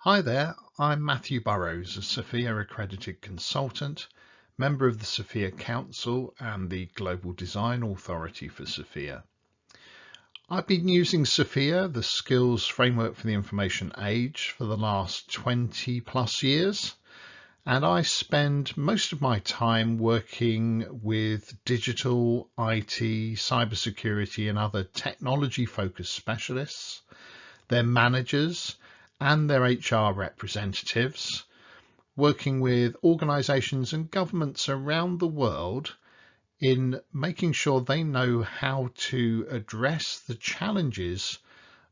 Hi there, I'm Matthew Burrows, a SOFIA accredited consultant, member of the SOFIA Council and the Global Design Authority for SOFIA. I've been using SOFIA, the Skills Framework for the Information Age, for the last 20 plus years, and I spend most of my time working with digital, IT, cybersecurity and other technology-focused specialists, their managers, and their HR representatives, working with organisations and governments around the world in making sure they know how to address the challenges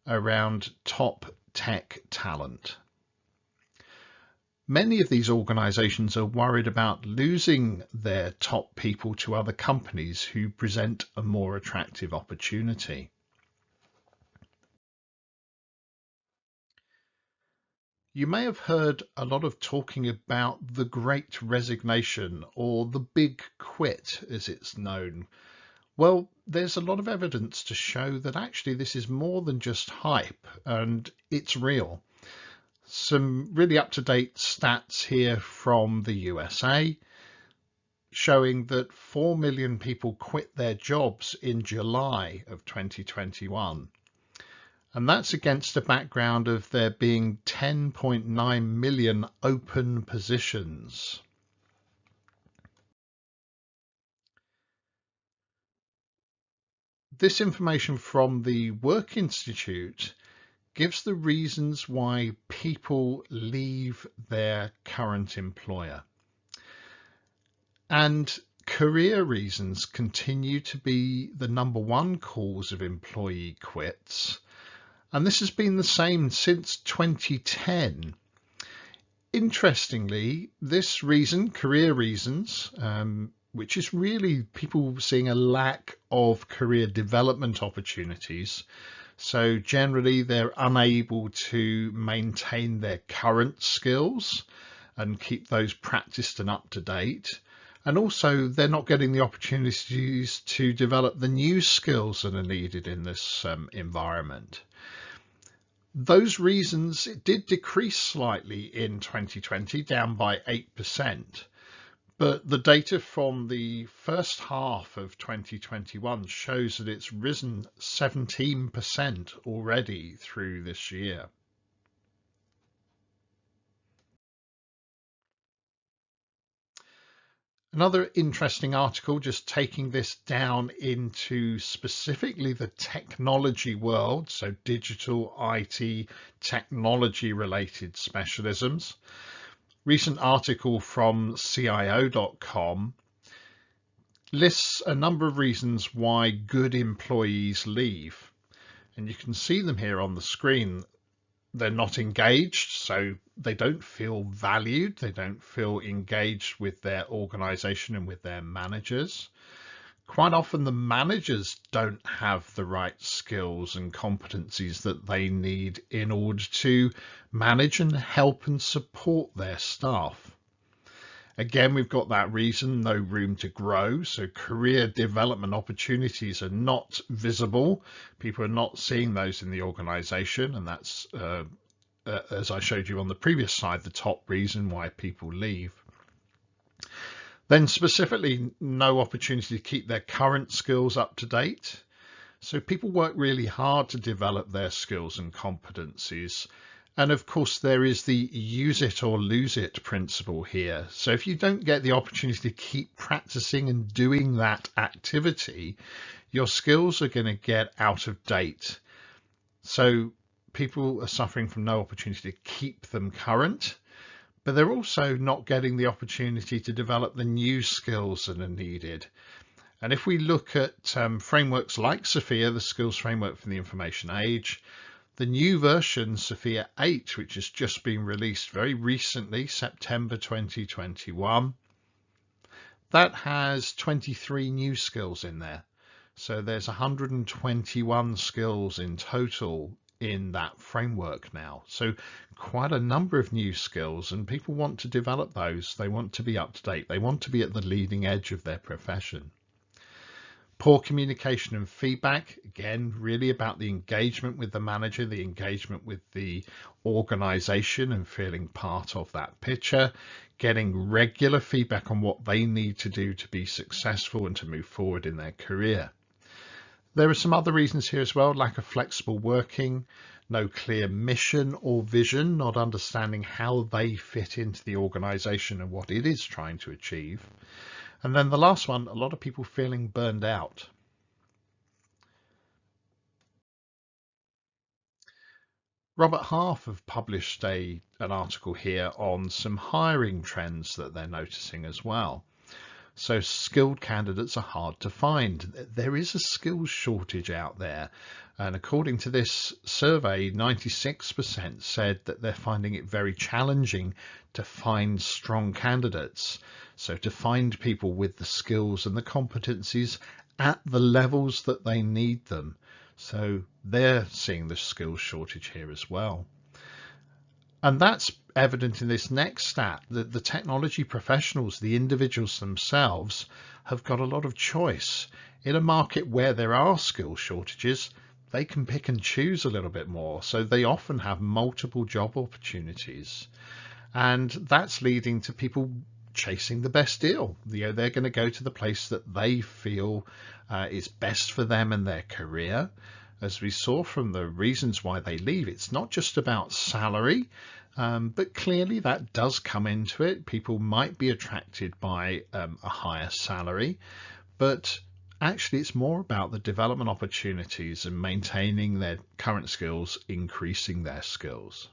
around top tech talent. Many of these organisations are worried about losing their top people to other companies who present a more attractive opportunity. You may have heard a lot of talking about the Great Resignation, or the Big Quit as it's known. Well, there's a lot of evidence to show that actually this is more than just hype, and it's real. Some really up-to-date stats here from the USA showing that 4 million people quit their jobs in July of 2021. And that's against a background of there being 10.9 million open positions. This information from the Work Institute gives the reasons why people leave their current employer. And career reasons continue to be the #1 cause of employee quits. And this has been the same since 2010. Interestingly, this reason, career reasons, which is really people seeing a lack of career development opportunities. So generally they're unable to maintain their current skills and keep those practiced and up to date. And also they're not getting the opportunities to develop the new skills that are needed in this environment. Those reasons did decrease slightly in 2020, down by 8%. But the data from the first half of 2021 shows that it's risen 17% already through this year. Another interesting article, just taking this down into specifically the technology world, so digital, IT, technology related specialisms. Recent article from CIO.com lists a number of reasons why good employees leave. And you can see them here on the screen. They're not engaged, so they don't feel valued. They don't feel engaged with their organization and with their managers. Quite often the managers don't have the right skills and competencies that they need in order to manage and help and support their staff. Again, we've got that reason, no room to grow. So career development opportunities are not visible. People are not seeing those in the organization. And that's, as I showed you on the previous slide, the top reason why people leave. Then specifically, no opportunity to keep their current skills up to date. So people work really hard to develop their skills and competencies. And of course, there is the use it or lose it principle here. So if you don't get the opportunity to keep practicing and doing that activity, your skills are going to get out of date. So people are suffering from no opportunity to keep them current, but they're also not getting the opportunity to develop the new skills that are needed. And if we look at frameworks like SOFIA, the Skills Framework for the Information Age, the new version, SOFIA 8, which has just been released very recently, September 2021, that has 23 new skills in there. So there's 121 skills in total in that framework now. So quite a number of new skills, and people want to develop those. They want to be up to date. They want to be at the leading edge of their profession. Poor communication and feedback, again, really about the engagement with the manager, the engagement with the organization and feeling part of that picture, getting regular feedback on what they need to do to be successful and to move forward in their career. There are some other reasons here as well: lack of flexible working, no clear mission or vision, not understanding how they fit into the organization and what it is trying to achieve. And then the last one, a lot of people feeling burned out. Robert Half have published an article here on some hiring trends that they're noticing as well. So skilled candidates are hard to find. There is a skills shortage out there. And according to this survey, 96% said that they're finding it very challenging to find strong candidates. So to find people with the skills and the competencies at the levels that they need them. So they're seeing the skills shortage here as well. And that's evident in this next stat, that the technology professionals, the individuals themselves, have got a lot of choice. In a market where there are skill shortages, they can pick and choose a little bit more. So they often have multiple job opportunities. And that's leading to people chasing the best deal. They're going to go to the place that they feel is best for them and their career. As we saw from the reasons why they leave, it's not just about salary, but clearly that does come into it. People might be attracted by a higher salary, but actually it's more about the development opportunities and maintaining their current skills, increasing their skills.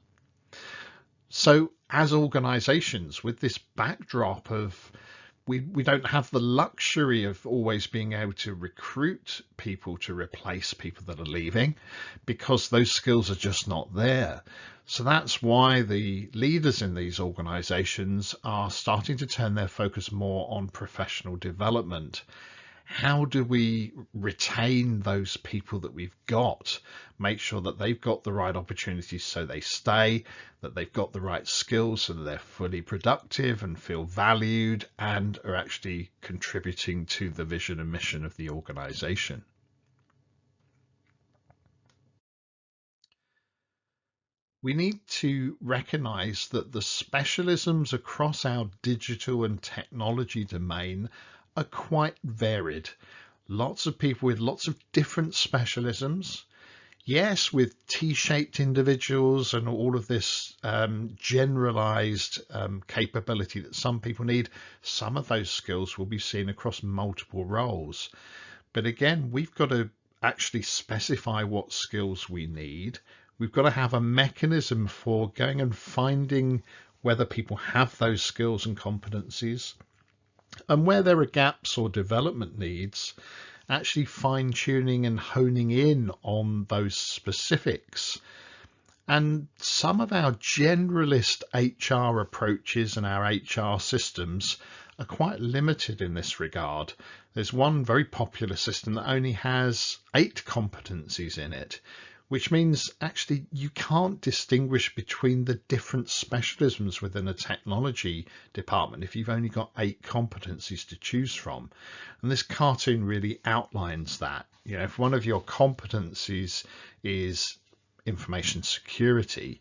So as organizations, with this backdrop of we don't have the luxury of always being able to recruit people to replace people that are leaving, because those skills are just not there. So that's why the leaders in these organizations are starting to turn their focus more on professional development. How do we retain those people that we've got? Make sure that they've got the right opportunities so they stay, that they've got the right skills so that they're fully productive and feel valued and are actually contributing to the vision and mission of the organization. We need to recognize that the specialisms across our digital and technology domain are quite varied. Lots of people with lots of different specialisms. Yes, with T-shaped individuals and all of this generalized capability that some people need, some of those skills will be seen across multiple roles. But again, we've got to actually specify what skills we need. We've got to have a mechanism for going and finding whether people have those skills and competencies, and where there are gaps or development needs, actually fine-tuning and honing in on those specifics. And some of our generalist HR approaches and our HR systems are quite limited in this regard. There's one very popular system that only has 8 competencies in it, which means actually you can't distinguish between the different specialisms within a technology department if you've only got 8 competencies to choose from. And this cartoon really outlines that. If one of your competencies is information security,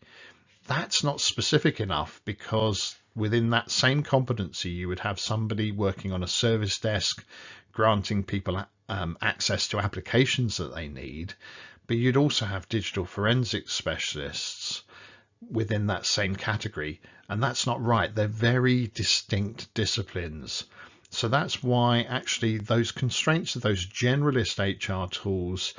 that's not specific enough, because within that same competency you would have somebody working on a service desk granting people access to applications that they need, but you'd also have digital forensics specialists within that same category, and that's not right. They're very distinct disciplines. So that's why actually those constraints of those generalist HR tools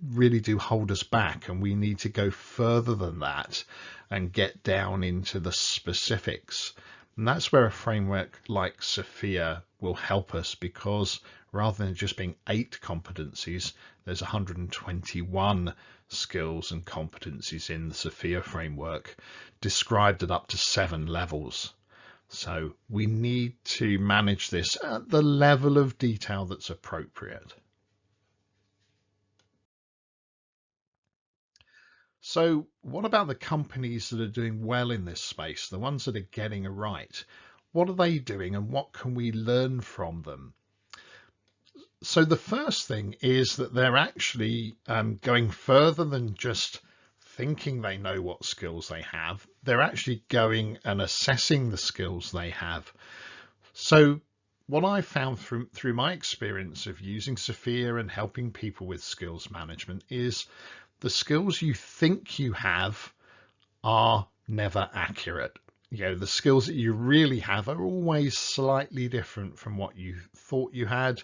really do hold us back, and we need to go further than that and get down into the specifics. And that's where a framework like SOFIA will help us, because rather than just being 8 competencies, there's 121 skills and competencies in the SOFIA framework, described at up to 7 levels. So we need to manage this at the level of detail that's appropriate. So what about the companies that are doing well in this space, the ones that are getting it right? What are they doing and what can we learn from them? So the first thing is that they're actually going further than just thinking they know what skills they have. They're actually going and assessing the skills they have. So what I found through my experience of using SOFIA and helping people with skills management is the skills you think you have are never accurate. The skills that you really have are always slightly different from what you thought you had.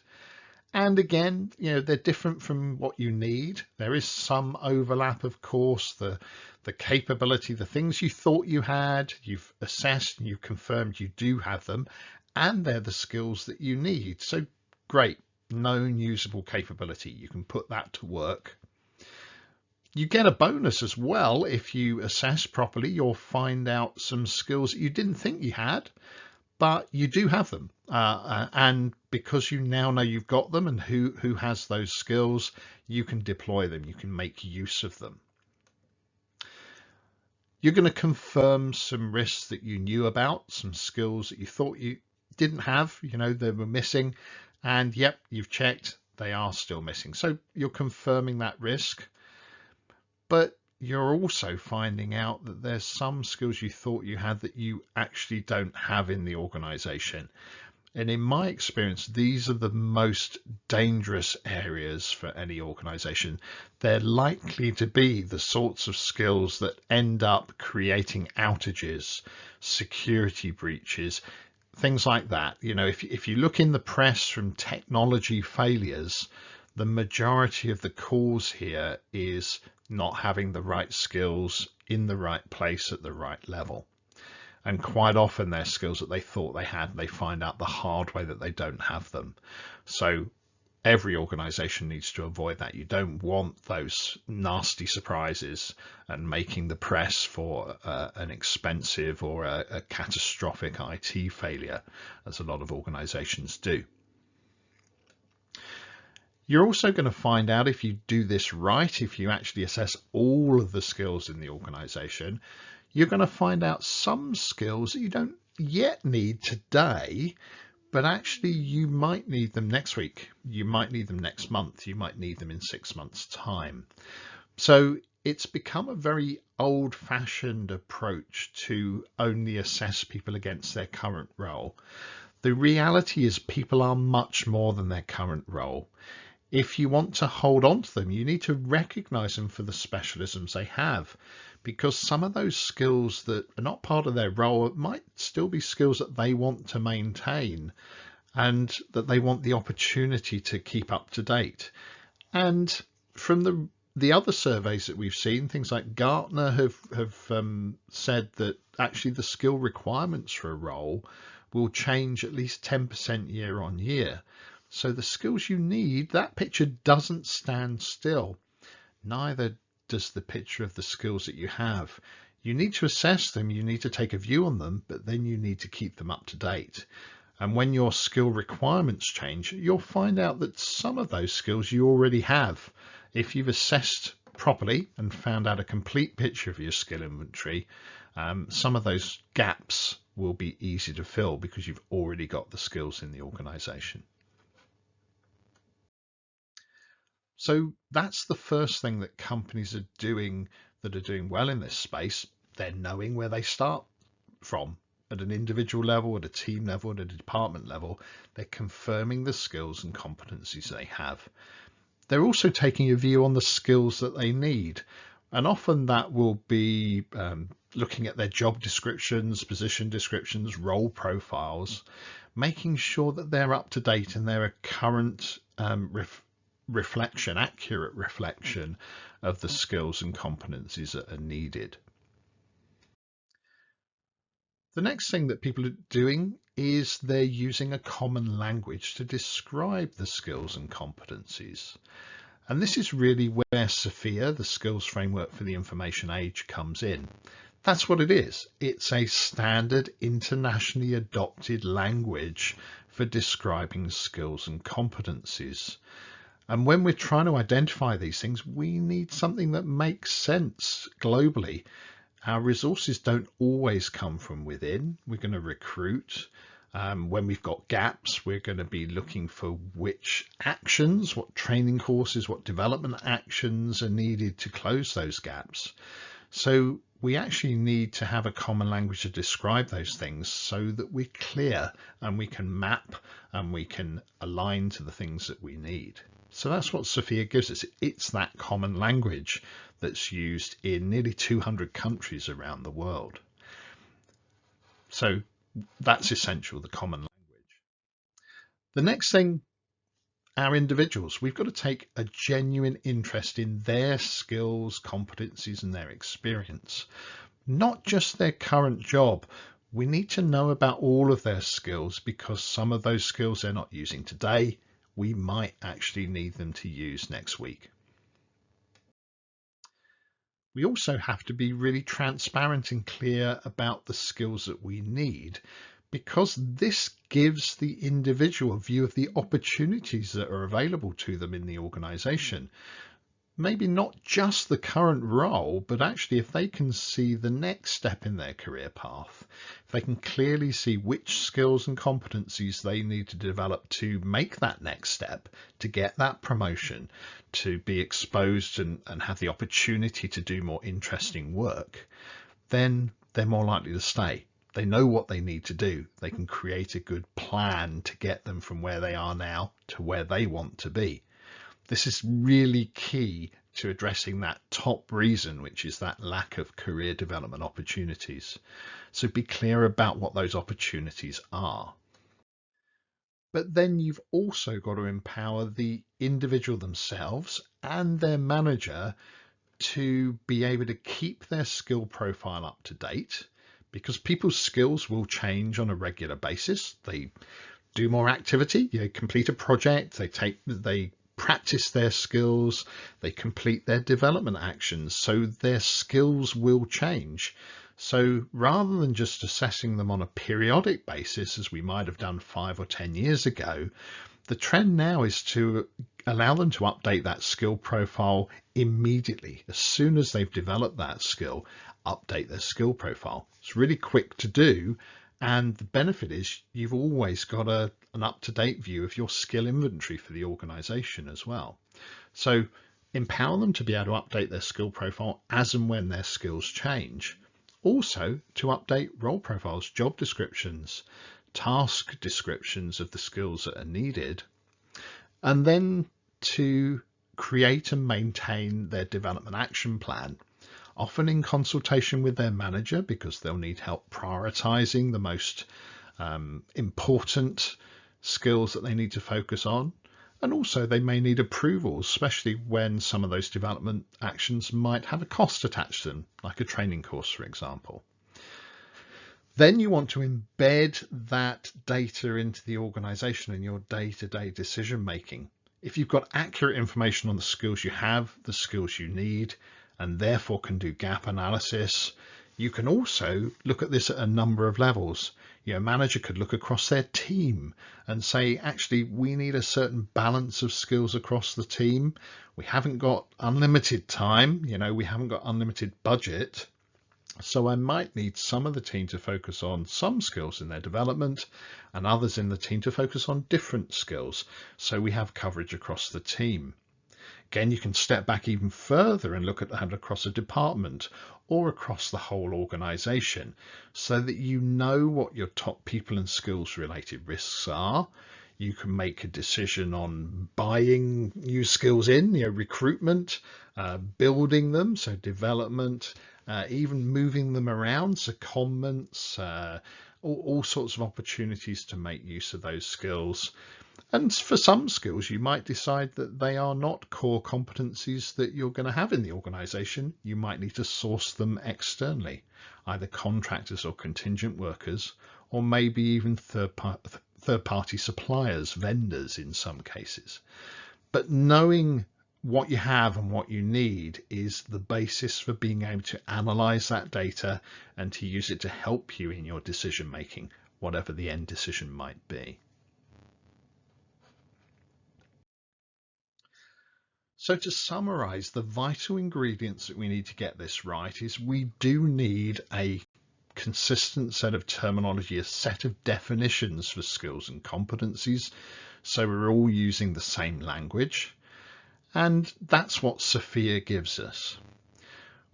And again, they're different from what you need. There is some overlap, of course. The capability, the things you thought you had, you've assessed and you've confirmed you do have them, and they're the skills that you need. So great, known usable capability. You can put that to work. You get a bonus as well. If you assess properly, you'll find out some skills that you didn't think you had, but you do have them. And because you now know you've got them and who has those skills, you can deploy them. You can make use of them. You're going to confirm some risks that you knew about, some skills that you thought you didn't have, they were missing. And yep, you've checked, they are still missing. So you're confirming that risk. But you're also finding out that there's some skills you thought you had that you actually don't have in the organization. And in my experience, these are the most dangerous areas for any organization. They're likely to be the sorts of skills that end up creating outages, security breaches, things like that. If you look in the press from technology failures, the majority of the cause here is not having the right skills in the right place at the right level. And quite often they're skills that they thought they had, they find out the hard way that they don't have them. So every organization needs to avoid that. You don't want those nasty surprises and making the press for an expensive or a catastrophic IT failure, as a lot of organizations do. You're also going to find out, if you do this right, if you actually assess all of the skills in the organization, you're going to find out some skills that you don't yet need today, but actually you might need them next week. You might need them next month. You might need them in 6 months' time. So it's become a very old-fashioned approach to only assess people against their current role. The reality is people are much more than their current role. If you want to hold on to them, you need to recognize them for the specialisms they have, because some of those skills that are not part of their role might still be skills that they want to maintain and that they want the opportunity to keep up to date. And from the other surveys that we've seen, things like Gartner have said that actually the skill requirements for a role will change at least 10% year on year. So the skills you need, that picture doesn't stand still. Neither does the picture of the skills that you have. You need to assess them, you need to take a view on them, but then you need to keep them up to date. And when your skill requirements change, you'll find out that some of those skills you already have. If you've assessed properly and found out a complete picture of your skill inventory, some of those gaps will be easy to fill because you've already got the skills in the organization. So that's the first thing that companies are doing that are doing well in this space. They're knowing where they start from at an individual level, at a team level, at a department level. They're confirming the skills and competencies they have. They're also taking a view on the skills that they need. And often that will be looking at their job descriptions, position descriptions, role profiles, making sure that they're up to date and they're a current accurate reflection of the skills and competencies that are needed. The next thing that people are doing is they're using a common language to describe the skills and competencies. And this is really where SOFIA, the skills framework for the information age, comes in. That's what it is. It's a standard internationally adopted language for describing skills and competencies. And when we're trying to identify these things, we need something that makes sense globally. Our resources don't always come from within. We're going to recruit. When we've got gaps, we're going to be looking for which actions, what training courses, what development actions are needed to close those gaps. So we actually need to have a common language to describe those things so that we're clear and we can map and we can align to the things that we need. So that's what SOFIA gives us. It's that common language that's used in nearly 200 countries around the world. So that's essential, the common language. The next thing, our individuals, we've got to take a genuine interest in their skills, competencies, and their experience, not just their current job. We need to know about all of their skills, because some of those skills they're not using today, we might actually need them to use next week. We also have to be really transparent and clear about the skills that we need, because this gives the individual a view of the opportunities that are available to them in the organization. Maybe not just the current role, but actually if they can see the next step in their career path, if they can clearly see which skills and competencies they need to develop to make that next step, to get that promotion, to be exposed and have the opportunity to do more interesting work, then they're more likely to stay. They know what they need to do. They can create a good plan to get them from where they are now to where they want to be. This is really key to addressing that top reason, which is that lack of career development opportunities. So be clear about what those opportunities are. But then you've also got to empower the individual themselves and their manager to be able to keep their skill profile up to date, because people's skills will change on a regular basis. They do more activity, complete a project, they practice their skills, they complete their development actions, so their skills will change. So rather than just assessing them on a periodic basis, as we might have done 5 or 10 years ago, the trend now is to allow them to update that skill profile immediately. As soon as they've developed that skill, update their skill profile. It's really quick to do. And the benefit is you've always got an up-to-date view of your skill inventory for the organization as well. So empower them to be able to update their skill profile as and when their skills change. Also to update role profiles, job descriptions, task descriptions of the skills that are needed, and then to create and maintain their development action plan, often in consultation with their manager, because they'll need help prioritizing the most important skills that they need to focus on. And also they may need approvals, especially when some of those development actions might have a cost attached to them, like a training course, for example. Then you want to embed that data into the organization and your day-to-day decision making. If you've got accurate information on the skills you have, the skills you need, and therefore can do gap analysis, you can also look at this at a number of levels. A manager could look across their team and say, actually, we need a certain balance of skills across the team. We haven't got unlimited time, we haven't got unlimited budget. So I might need some of the team to focus on some skills in their development and others in the team to focus on different skills, so we have coverage across the team. Again, you can step back even further and look at that across a department or across the whole organization, so that you know what your top people and skills related risks are. You can make a decision on buying new skills in, recruitment, building them, so development, even moving them around, secondments, all sorts of opportunities to make use of those skills. And for some skills, you might decide that they are not core competencies that you're going to have in the organization. You might need to source them externally, either contractors or contingent workers, or maybe even third-party suppliers, vendors in some cases. But knowing what you have and what you need is the basis for being able to analyze that data and to use it to help you in your decision making, whatever the end decision might be. So to summarize, the vital ingredients that we need to get this right is we do need a consistent set of terminology, a set of definitions for skills and competencies, so we're all using the same language. And that's what SOFIA gives us.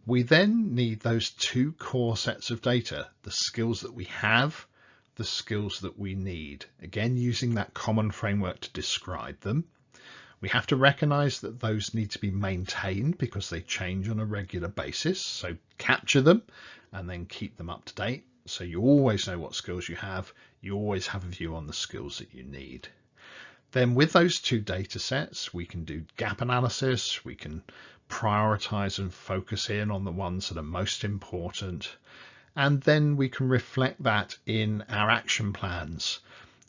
We then need those two core sets of data, the skills that we have, the skills that we need, again using that common framework to describe them. We have to recognize that those need to be maintained because they change on a regular basis, so capture them and then keep them up to date, so you always know what skills you have, you always have a view on the skills that you need. Then with those two data sets, we can do gap analysis, we can prioritize and focus in on the ones that are most important, and then we can reflect that in our action plans.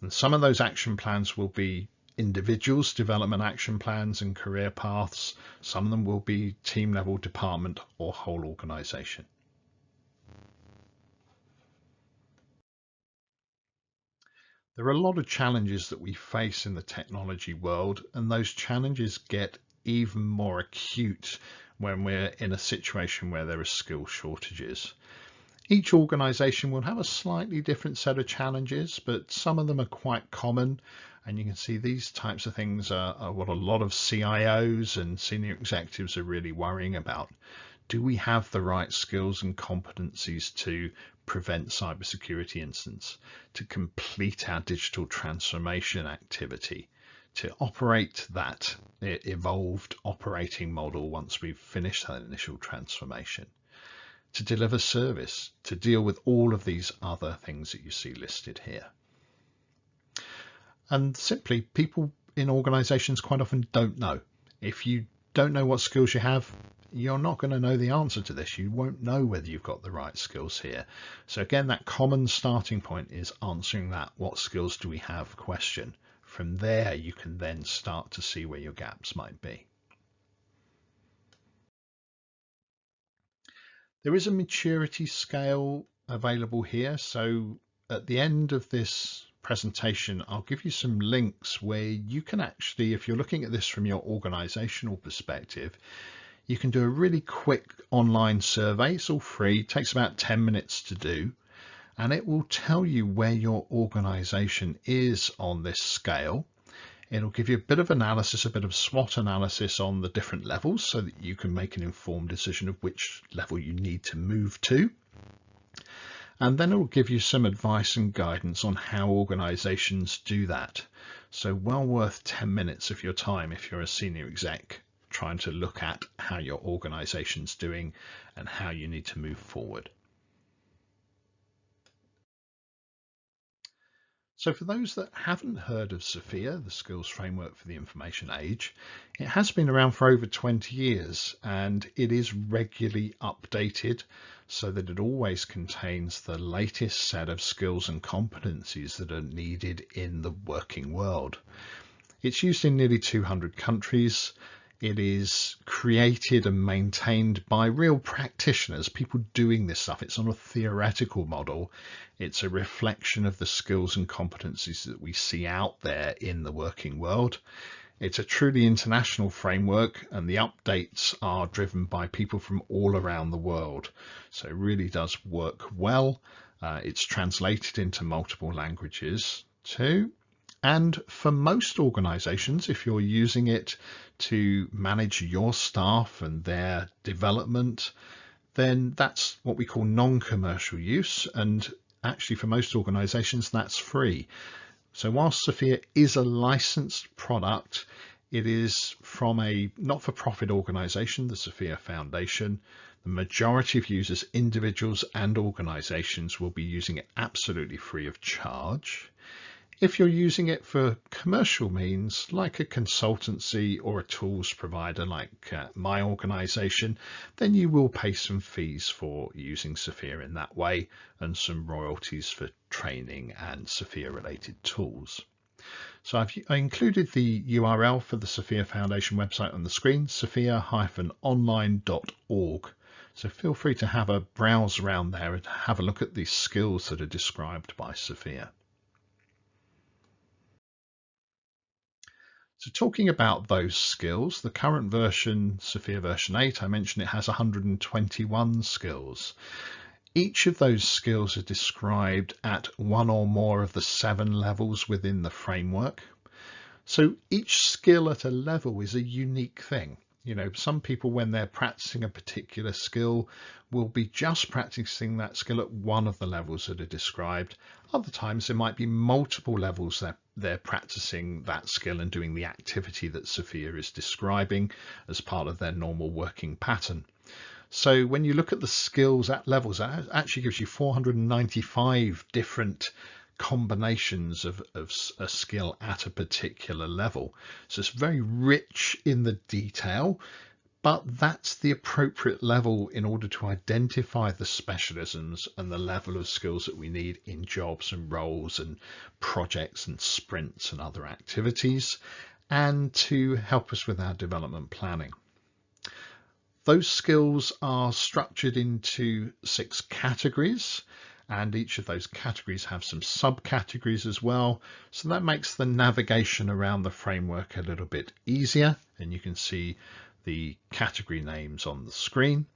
And some of those action plans will be individuals' development action plans and career paths. Some of them will be team level, department, or whole organization. There are a lot of challenges that we face in the technology world, and those challenges get even more acute when we're in a situation where there are skill shortages. Each organization will have a slightly different set of challenges, but some of them are quite common. And you can see these types of things are what a lot of CIOs and senior executives are really worrying about. Do we have the right skills and competencies to prevent cybersecurity incidents, to complete our digital transformation activity, to operate that evolved operating model once we've finished that initial transformation, to deliver service, to deal with all of these other things that you see listed here? And simply, people in organizations quite often don't know. If you don't know what skills you have, you're not going to know the answer to this. You won't know whether you've got the right skills here. So again, that common starting point is answering that "what skills do we have" question. From there, you can then start to see where your gaps might be. There is a maturity scale available here. So at the end of this presentation, I'll give you some links where you can actually, if you're looking at this from your organizational perspective, you can do a really quick online survey. It's all free, it takes about 10 minutes to do, and it will tell you where your organization is on this scale. It'll give you a bit of analysis, a bit of SWOT analysis on the different levels so that you can make an informed decision of which level you need to move to. And then it will give you some advice and guidance on how organizations do that. So well worth 10 minutes of your time if you're a senior exec trying to look at how your organization's doing and how you need to move forward. So for those that haven't heard of SOFIA, the Skills Framework for the Information Age, it has been around for over 20 years and it is regularly updated so that it always contains the latest set of skills and competencies that are needed in the working world. It's used in nearly 200 countries. It is created and maintained by real practitioners, people doing this stuff. It's not a theoretical model. It's a reflection of the skills and competencies that we see out there in the working world. It's a truly international framework, and the updates are driven by people from all around the world. So it really does work well. It's translated into multiple languages too. And for most organizations, if you're using it to manage your staff and their development, then that's what we call non-commercial use. And actually for most organizations, that's free. So whilst SOFIA is a licensed product, it is from a not-for-profit organization, the SOFIA Foundation. The majority of users, individuals and organizations, will be using it absolutely free of charge. If you're using it for commercial means, like a consultancy or a tools provider like my organization, then you will pay some fees for using SOFIA in that way and some royalties for training and SOFIA related tools. So I included the URL for the SOFIA Foundation website on the screen, sophia-online.org. So feel free to have a browse around there and have a look at the skills that are described by SOFIA. So talking about those skills, the current version, SOFIA version 8, I mentioned it has 121 skills. Each of those skills are described at one or more of the 7 levels within the framework. So each skill at a level is a unique thing. Some people, when they're practicing a particular skill, will be just practicing that skill at one of the levels that are described. Other times there might be multiple levels that they're practicing that skill and doing the activity that SOFIA is describing as part of their normal working pattern. So when you look at the skills at levels, that actually gives you 495 different combinations of a skill at a particular level. So it's very rich in the detail, but that's the appropriate level in order to identify the specialisms and the level of skills that we need in jobs and roles and projects and sprints and other activities, and to help us with our development planning. Those skills are structured into 6 categories, and each of those categories have some subcategories as well. So that makes the navigation around the framework a little bit easier, and you can see the category names on the screen.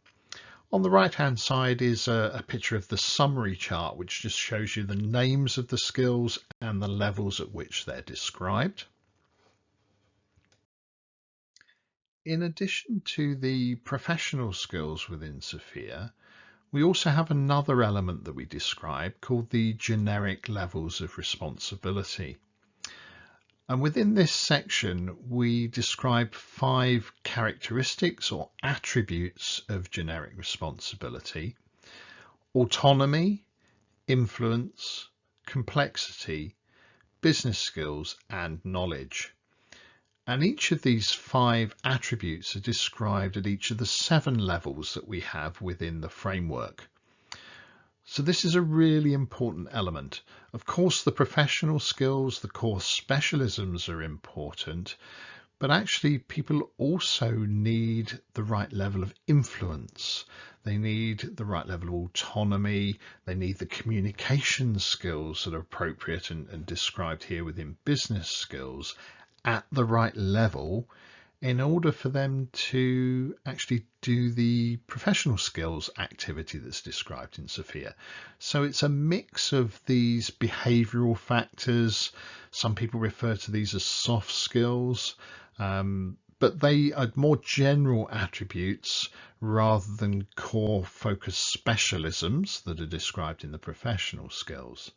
On the right hand side is a picture of the summary chart, which just shows you the names of the skills and the levels at which they're described. In addition to the professional skills within SOFIA, we also have another element that we describe called the generic levels of responsibility. And within this section, we describe 5 characteristics or attributes of generic responsibility: autonomy, influence, complexity, business skills, and knowledge. And each of these 5 attributes are described at each of the 7 levels that we have within the framework. So this is a really important element. Of course, the professional skills, the core specialisms are important, but actually people also need the right level of influence. They need the right level of autonomy. They need the communication skills that are appropriate and described here within business skills at the right level in order for them to actually do the professional skills activity that's described in SOFIA. So it's a mix of these behavioral factors. Some people refer to these as soft skills, but they are more general attributes rather than core focused specialisms that are described in the professional skills.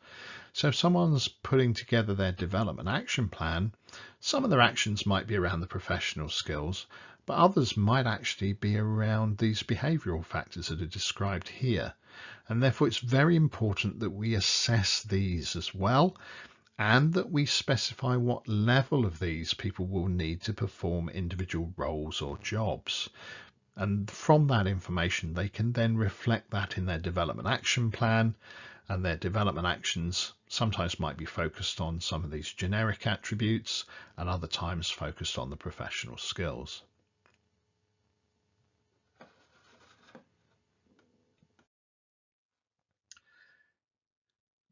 So if someone's putting together their development action plan, some of their actions might be around the professional skills, but others might actually be around these behavioral factors that are described here. And therefore it's very important that we assess these as well, and that we specify what level of these people will need to perform individual roles or jobs. And from that information, they can then reflect that in their development action plan, and their development actions sometimes might be focused on some of these generic attributes and other times focused on the professional skills.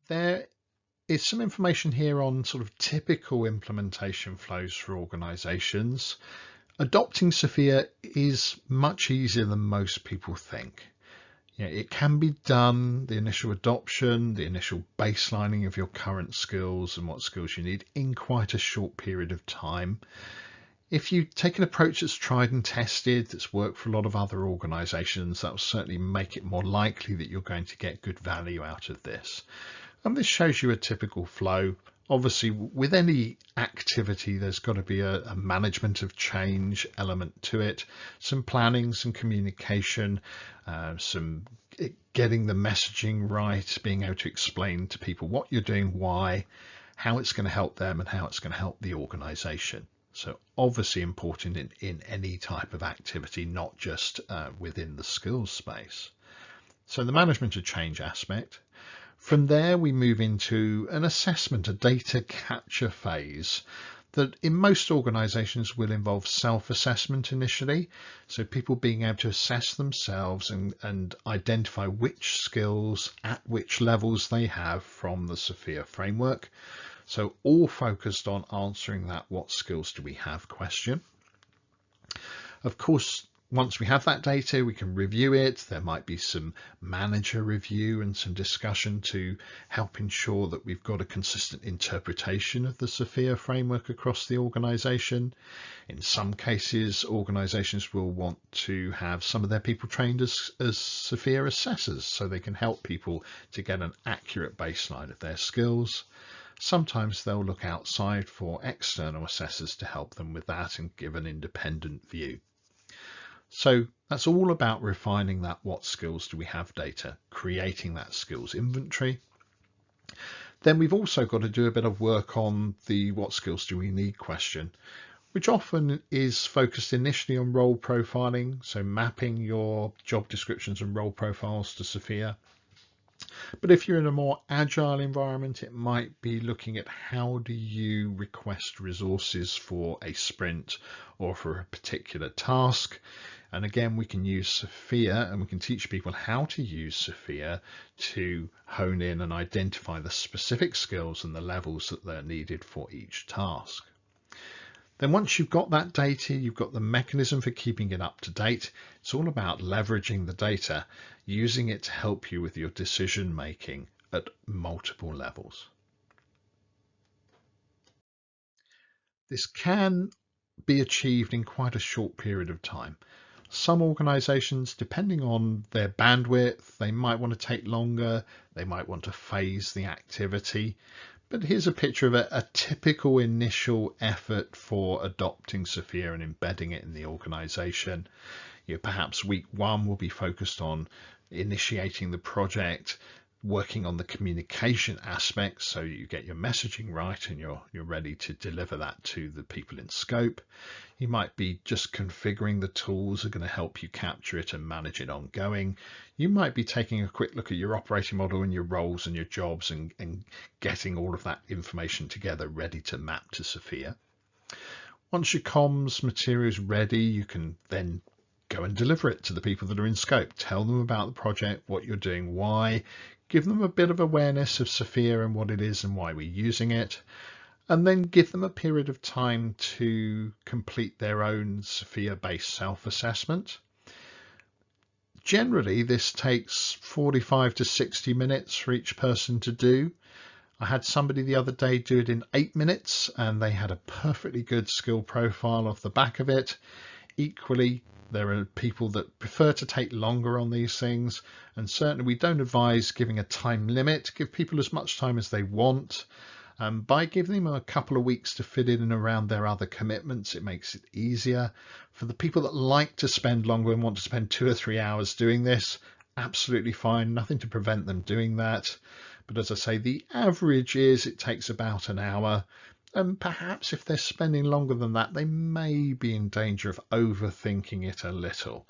There is some information here on sort of typical implementation flows for organizations. Adopting SOFIA is much easier than most people think. It can be done, the initial adoption, the initial baselining of your current skills and what skills you need, in quite a short period of time. If you take an approach that's tried and tested, that's worked for a lot of other organizations, that will certainly make it more likely that you're going to get good value out of this. And this shows you a typical flow. Obviously, with any activity, there's got to be a management of change element to it, some planning, some communication, some getting the messaging right, being able to explain to people what you're doing, why, how it's going to help them, and how it's going to help the organization. So obviously important in any type of activity, not just within the skills space. So the management of change aspect. From there, we move into an assessment, a data capture phase that in most organizations will involve self-assessment initially. So people being able to assess themselves and identify which skills at which levels they have from the SOFIA framework. So all focused on answering that "what skills do we have" question. Of course, Once we have that data, we can review it. There might be some manager review and some discussion to help ensure that we've got a consistent interpretation of the SOFIA framework across the organisation. In some cases, organisations will want to have some of their people trained as SOFIA assessors, so they can help people to get an accurate baseline of their skills. Sometimes they'll look outside for external assessors to help them with that and give an independent view. So that's all about refining that what skills do we have data, creating that skills inventory. Then we've also got to do a bit of work on the what skills do we need question, which often is focused initially on role profiling, so mapping your job descriptions and role profiles to SOFIA. But if you're in a more agile environment, it might be looking at how do you request resources for a sprint or for a particular task. And again, we can use SOFIA and we can teach people how to use SOFIA to hone in and identify the specific skills and the levels that they're needed for each task. Then once you've got that data, you've got the mechanism for keeping it up to date. It's all about leveraging the data, using it to help you with your decision making at multiple levels. This can be achieved in quite a short period of time. Some organisations, depending on their bandwidth, they might want to take longer, they might want to phase the activity. But here's a picture of a typical initial effort for adopting SOFIA and embedding it in the organisation. Perhaps week 1 will be focused on initiating the project, working on the communication aspects so you get your messaging right and you're ready to deliver that to the people in scope. You might be just configuring the tools that are going to help you capture it and manage it ongoing. You might be taking a quick look at your operating model and your roles and your jobs and getting all of that information together ready to map to SOFIA. Once your comms material is ready, you can then go and deliver it to the people that are in scope. Tell them about the project, what you're doing, why. Give them a bit of awareness of SOFIA and what it is and why we're using it. And then give them a period of time to complete their own SOFIA-based self-assessment. Generally, this takes 45 to 60 minutes for each person to do. I had somebody the other day do it in 8 minutes and they had a perfectly good skill profile off the back of it. Equally, there are people that prefer to take longer on these things, and certainly we don't advise giving a time limit. Give people as much time as they want. By giving them a couple of weeks to fit in and around their other commitments, it makes it easier. For the people that like to spend longer and want to spend 2 or 3 hours doing this, absolutely fine, nothing to prevent them doing that. But as I say, the average is it takes about an hour. And perhaps if they're spending longer than that, they may be in danger of overthinking it a little.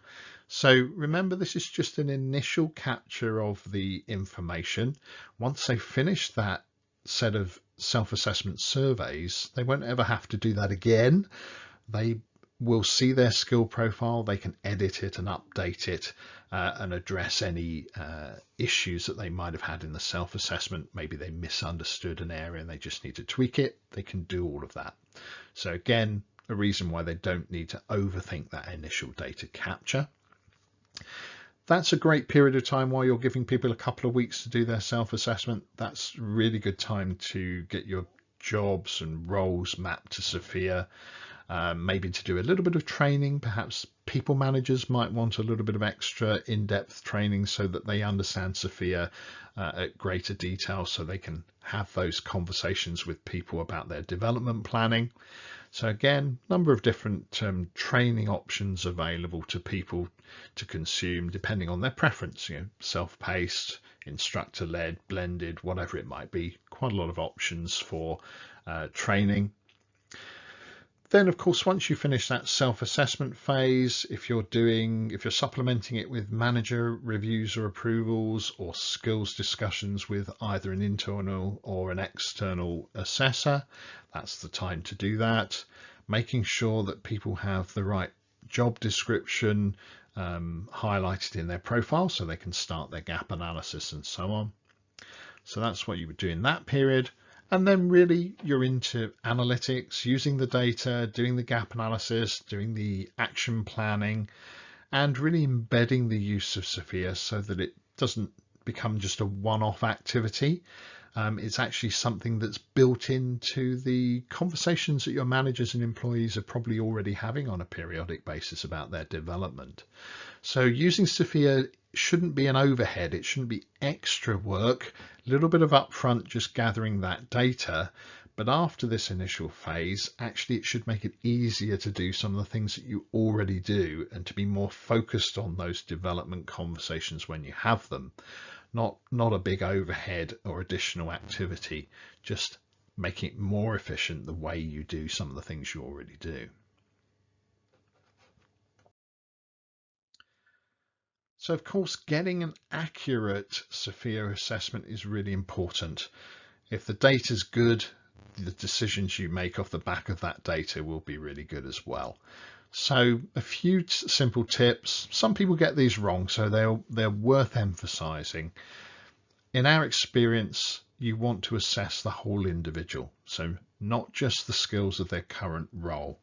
So remember, this is just an initial capture of the information. Once they finish that set of self-assessment surveys, they won't ever have to do that again. They will see their skill profile, they can edit it and update it and address any issues that they might have had in the self-assessment. Maybe they misunderstood an area and they just need to tweak it. They can do all of that. So again, a reason why they don't need to overthink that initial data capture. That's a great period of time while you're giving people a couple of weeks to do their self-assessment. That's really good time to get your jobs and roles mapped to SOFIA. Maybe to do a little bit of training. Perhaps people managers might want a little bit of extra in-depth training so that they understand SOFIA at greater detail, so they can have those conversations with people about their development planning. So again, number of different training options available to people to consume depending on their preference, self-paced, instructor-led, blended, whatever it might be. Quite a lot of options for training. Then, of course, once you finish that self-assessment phase, if you're supplementing it with manager reviews or approvals or skills discussions with either an internal or an external assessor, that's the time to do that. Making sure that people have the right job description highlighted in their profile so they can start their gap analysis and so on. So that's what you would do in that period. And then really you're into analytics, using the data, doing the gap analysis, doing the action planning, and really embedding the use of SOFIA so that it doesn't become just a one-off activity. It's actually something that's built into the conversations that your managers and employees are probably already having on a periodic basis about their development. So using SOFIA shouldn't be an overhead. It shouldn't be extra work, a little bit of upfront just gathering that data. But after this initial phase, actually it should make it easier to do some of the things that you already do and to be more focused on those development conversations when you have them. Not a big overhead or additional activity, just making it more efficient the way you do some of the things you already do. So of course, getting an accurate SOFIA assessment is really important. If the data is good, the decisions you make off the back of that data will be really good as well. So a few simple tips. Some people get these wrong, so they're worth emphasizing. In our experience, you want to assess the whole individual, so not just the skills of their current role.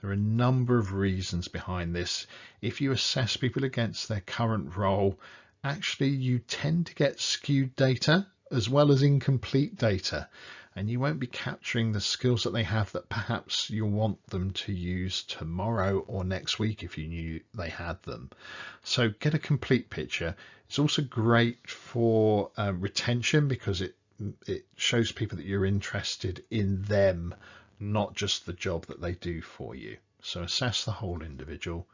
There are a number of reasons behind this. If you assess people against their current role, actually you tend to get skewed data as well as incomplete data, and you won't be capturing the skills that they have that perhaps you'll want them to use tomorrow or next week if you knew they had them. So get a complete picture. It's also great for retention because it shows people that you're interested in them, not just the job that they do for you. So assess the whole individual.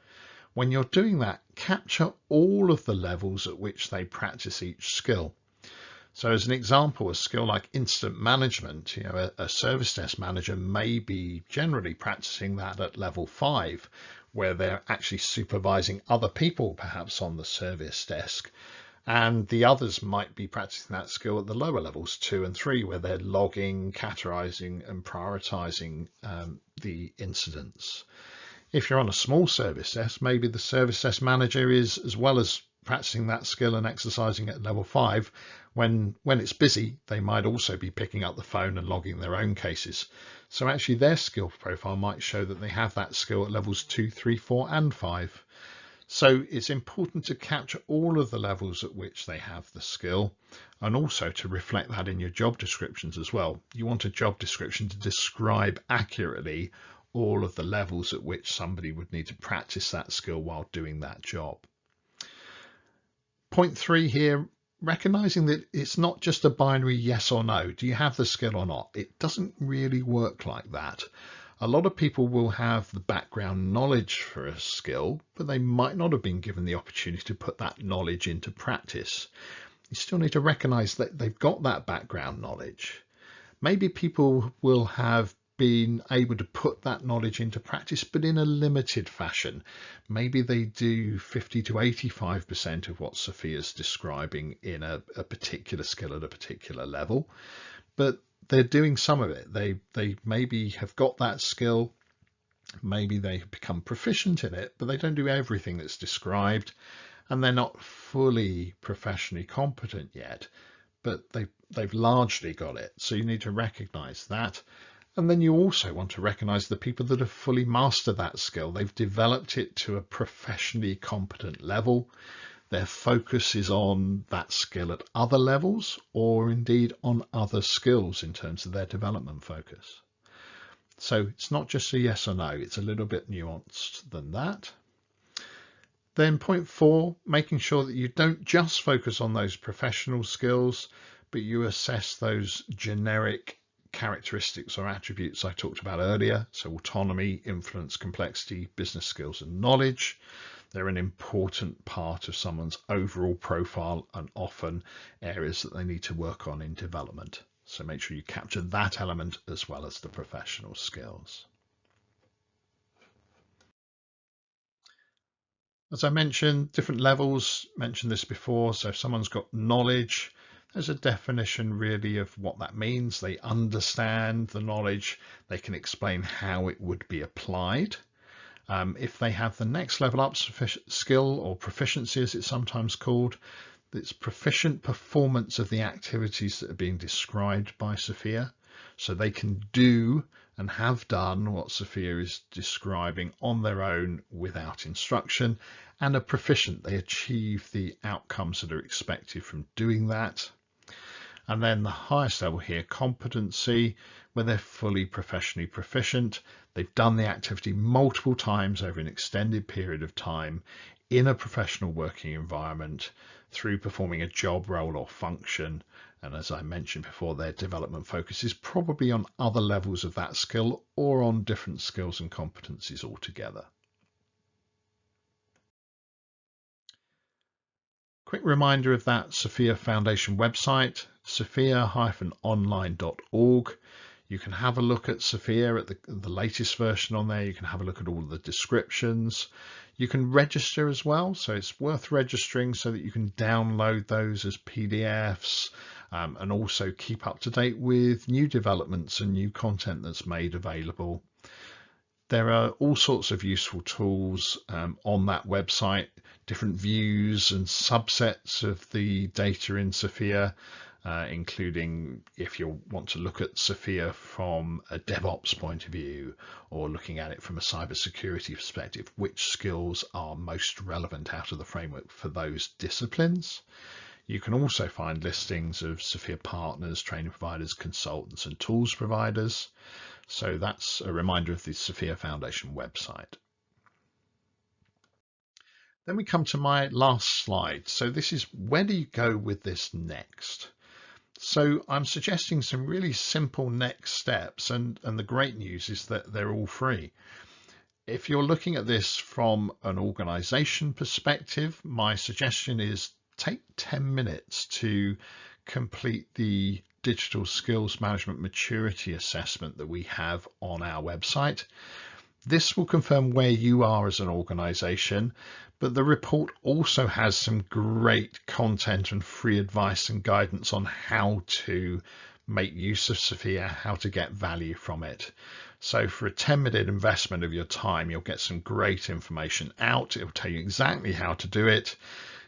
When you're doing that, capture all of the levels at which they practice each skill. So as an example, a skill like incident management, a service desk manager may be generally practicing that at level 5, where they're actually supervising other people perhaps on the service desk. And the others might be practicing that skill at the lower levels 2 and 3, where they're logging, categorizing and prioritizing the incidents. If you're on a small service desk, maybe the service desk manager is, as well as practicing that skill and exercising at level 5, when it's busy, they might also be picking up the phone and logging their own cases. So actually their skill profile might show that they have that skill at levels 2, 3, 4 and 5. So it's important to capture all of the levels at which they have the skill, and also to reflect that in your job descriptions as well. You want a job description to describe accurately all of the levels at which somebody would need to practice that skill while doing that job. Point 3 here, recognizing that it's not just a binary yes or no. Do you have the skill or not? It doesn't really work like that. A lot of people will have the background knowledge for a skill, but they might not have been given the opportunity to put that knowledge into practice. You still need to recognize that they've got that background knowledge. Maybe people will have been able to put that knowledge into practice, but in a limited fashion. Maybe they do 50 to 85% of what Sophia's describing in a particular skill at a particular level, but they're doing some of it. They maybe have got that skill, maybe they have become proficient in it, but they don't do everything that's described, and they're not fully professionally competent yet, but they've largely got it. So you need to recognize that. And then you also want to recognize the people that have fully mastered that skill. They've developed it to a professionally competent level. Their focus is on that skill at other levels, or indeed on other skills in terms of their development focus. So it's not just a yes or no, it's a little bit nuanced than that. Then point 4, making sure that you don't just focus on those professional skills, but you assess those generic characteristics or attributes I talked about earlier. So autonomy, influence, complexity, business skills and knowledge. They're an important part of someone's overall profile and often areas that they need to work on in development. So make sure you capture that element as well as the professional skills. As I mentioned, different levels, mentioned this before. So if someone's got knowledge, there's a definition really of what that means. They understand the knowledge, they can explain how it would be applied. If they have the next level up skill or proficiency, as it's sometimes called, it's proficient performance of the activities that are being described by SOFIA. So they can do and have done what SOFIA is describing on their own without instruction and are proficient. They achieve the outcomes that are expected from doing that. And then the highest level here, competency, where they're fully professionally proficient. They've done the activity multiple times over an extended period of time in a professional working environment through performing a job role or function. And as I mentioned before, their development focus is probably on other levels of that skill or on different skills and competencies altogether. Quick reminder of that SOFIA Foundation website, sophia-online.org. You can have a look at SOFIA at the latest version on there. You can have a look at all the descriptions. You can register as well, so it's worth registering so that you can download those as PDFs and also keep up to date with new developments and new content that's made available. There are all sorts of useful tools on that website, different views and subsets of the data in SOFIA, including if you want to look at SOFIA from a DevOps point of view or looking at it from a cybersecurity perspective, which skills are most relevant out of the framework for those disciplines. You can also find listings of SOFIA partners, training providers, consultants and tools providers. So that's a reminder of the SOFIA Foundation website. Then we come to my last slide. So this is, where do you go with this next? So I'm suggesting some really simple next steps, and the great news is that they're all free. If you're looking at this from an organization perspective, my suggestion is take 10 minutes to complete the digital skills management maturity assessment that we have on our website. This will confirm where you are as an organization, but the report also has some great content and free advice and guidance on how to make use of SOFIA, how to get value from it. So for a 10-minute investment of your time, you'll get some great information out. It will tell you exactly how to do it.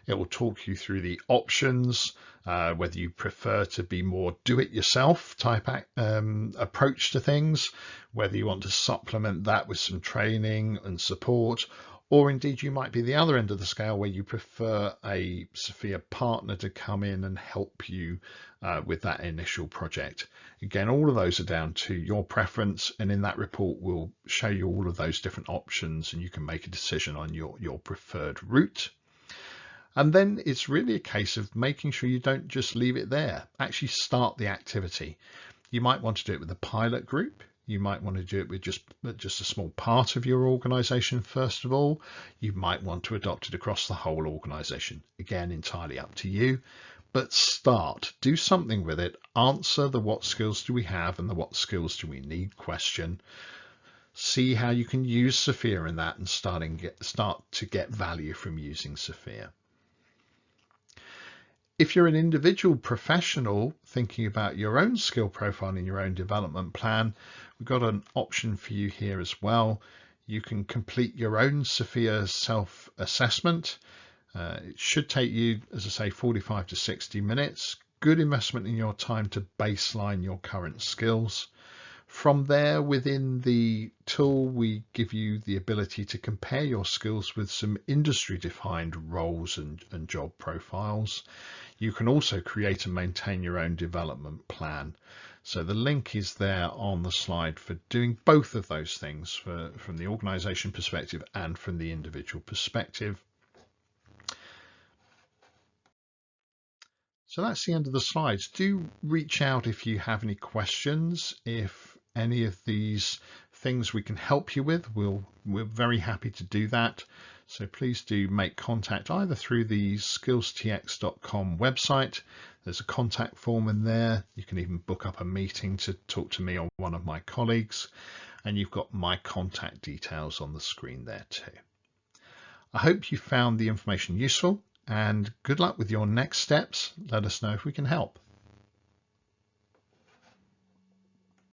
It will talk you through the options, whether you prefer to be more do-it-yourself type approach to things, whether you want to supplement that with some training and support, or indeed you might be the other end of the scale where you prefer a SOFIA partner to come in and help you with that initial project. Again, all of those are down to your preference, and in that report we'll show you all of those different options and you can make a decision on your preferred route. And then it's really a case of making sure you don't just leave it there. Actually start the activity. You might want to do it with a pilot group. You might want to do it with just a small part of your organization first of all. You might want to adopt it across the whole organization. Again, entirely up to you. But start, do something with it. Answer the what skills do we have and the what skills do we need question. See how you can use SOFIA in that and start to get value from using SOFIA. If you're an individual professional thinking about your own skill profile and your own development plan, we've got an option for you here as well. You can complete your own SOFIA self-assessment. It should take you, as I say, 45 to 60 minutes. Good investment in your time to baseline your current skills. From there, within the tool, we give you the ability to compare your skills with some industry-defined roles and job profiles. You can also create and maintain your own development plan. So the link is there on the slide for doing both of those things from the organization perspective and from the individual perspective. So that's the end of the slides. Do reach out if you have any questions. If any of these things we can help you with, we're very happy to do that. So please do make contact either through the skillstx.com website. There's a contact form in there. You can even book up a meeting to talk to me or one of my colleagues. And you've got my contact details on the screen there too. I hope you found the information useful, and good luck with your next steps. Let us know if we can help.